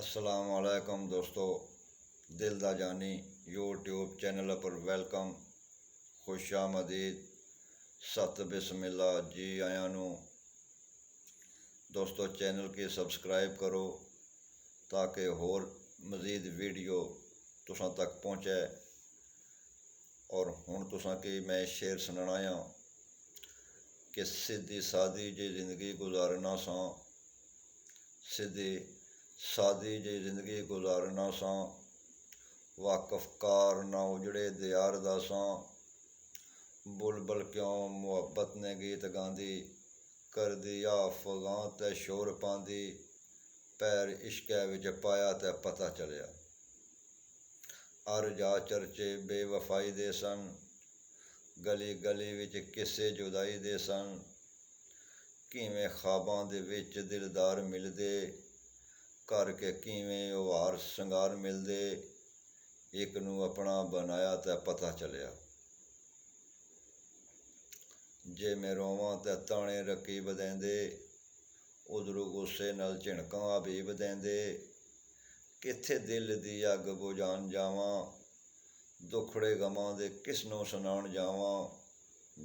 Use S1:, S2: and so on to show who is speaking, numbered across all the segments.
S1: अस्सलाम वालेकुम दोस्तों, दिल दा जानी यूट्यूब चैनल पर वेलकम, खुशामदीद, सत बिस्मिल्ला जी आया नू। दोस्तों चैनल की सब्सक्राइब करो ताकि होर मज़ीद वीडियो तुसां तक पहुँचे। और हुण तुसां की मैं शेर सुनाना आया कि सीधी सादी जी जिंदगी गुजारना सा, सीधी सादी जी जिंदगी गुजारना सा, वाकफकार ना उजड़े दियार दा सां। बुलबुल क्यों मुहब्बत ने गीत गांदी, कर दिया अफगां ते शोर पांदी, पैर इश्कै विच पाया ते पता चलिया। अर जा चर्चे बेवफाई दे सन, गली गली विच किस्से जुदाई दे सन। किवें ख्वाबां दे विच दिलदार मिलदे, करके किवें ओ हार संगार मिलदे, एक नू अपना बनाया ते पता चलिया। जे मैं रोवां ते ताने रकीब देंदे, उधरों गुस्से नाल झिणकां हबीब देंदे। कित्थे दिल दी अग बुझाण जावां, दुखड़े गमां दे किसनूं सुनाण जावां।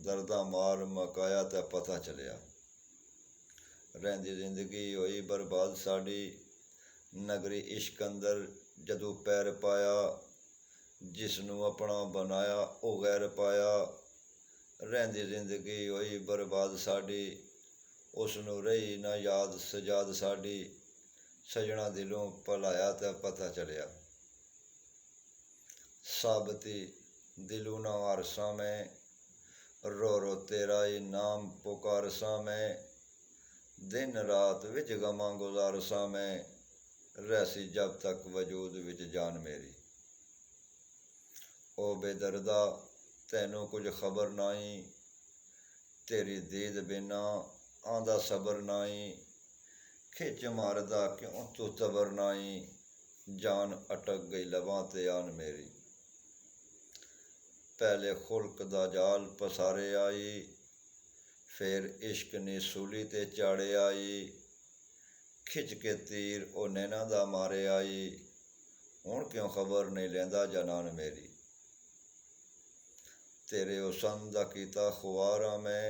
S1: दर्दां मार मकाया ते पता चलिया। रहिंदी जिंदगी होई बर्बाद साडी, नगरी इश्क अंदर जदों पैर पाया। जिसनूं अपना बनाया ओ गैर पाया। रहिंदी जिंदगी होई बर्बाद साडी, उसनूं रही ना याद सजाद साडी। सजना दिलों भुलाया ते पता चलिया। साबती दिलों ना हारसा मैं, रो रो तेरा ही नाम पुकारसा मैं। दिन रात विच गमां गुजारसा मैं, रहसी जब तक वजूद विच जान मेरी। ओ बेदर्दा तैनूं कुछ खबर नाई, तेरी दीद बिना आंदा सबर नाई। खिच मारदा क्यों तू तबर नाई, जान अटक गई लबां ते आन मेरी। पहले खुल्क दा जाल पसारे आई, फिर इश्क ने सूली ते चाड़े आई। खिच के तीर ओ नैना दा मारे आई, हुण क्यों खबर नहीं लैंदा जनान मेरी। तेरे हुसन दा कीता खुआर हां मैं,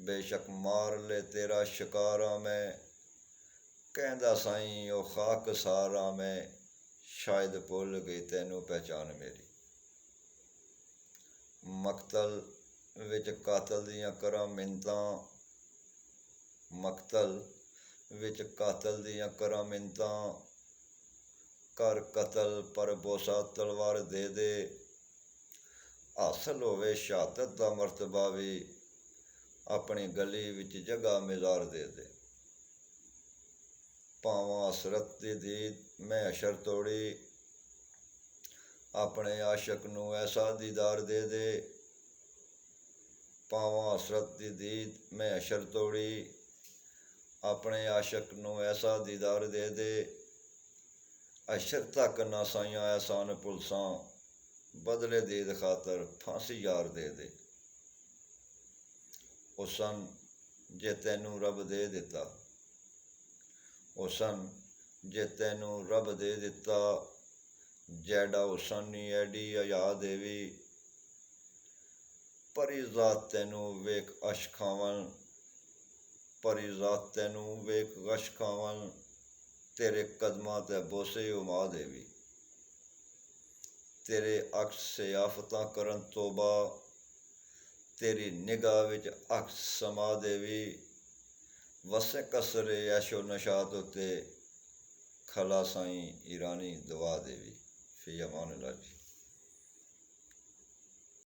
S1: बेशक मार ले तेरा शिकार हां मैं। कहंदा साईं ओ खाक सार हां मैं, शायद भुल गई तैनूं पहचान मेरी। मकतल विच कातल दियां करां मिन्नतां, मकतल विच कातल दियां करां मिन्नतां। कर कतल पर बोसा तलवार दे दे, हासल होवे शहादत दा मरतबा भी, अपनी गली विच जगह मिज़ार दे दे। भावां हसरत दी दीद मैं हशर तोड़ी, अपने आशक नूं ऐसा दीदार दे दे। भावां हसरत दी दीद मैं हशर तोड़ी, अपने आशक नूं ऐसा दीदार दे दे। हशर तक ना साइयां एहसान भुलसां, बदले दीद खातर फांसी यार दे दे। हुसन जे तैनूं रब दे दित्ता, हुसन जे तैनूं रब दे दित्ता। जैड़ा हुसन नी ऐडी हया देवी, परी ज़ात तैनूं वेख अश खावन, परी ज़ात तैनूं वेख अश खावन। तेरे कदमां ते बोसे उमा देवी, तेरे अक्स से आफतां करन तोबा। तेरी निगाह विच अक्स समा देवी, वसे कसरे ऐशो नशात उत्ते, खला साईं ईरानी दुआ देवी। फी अमान अल्लाह जी।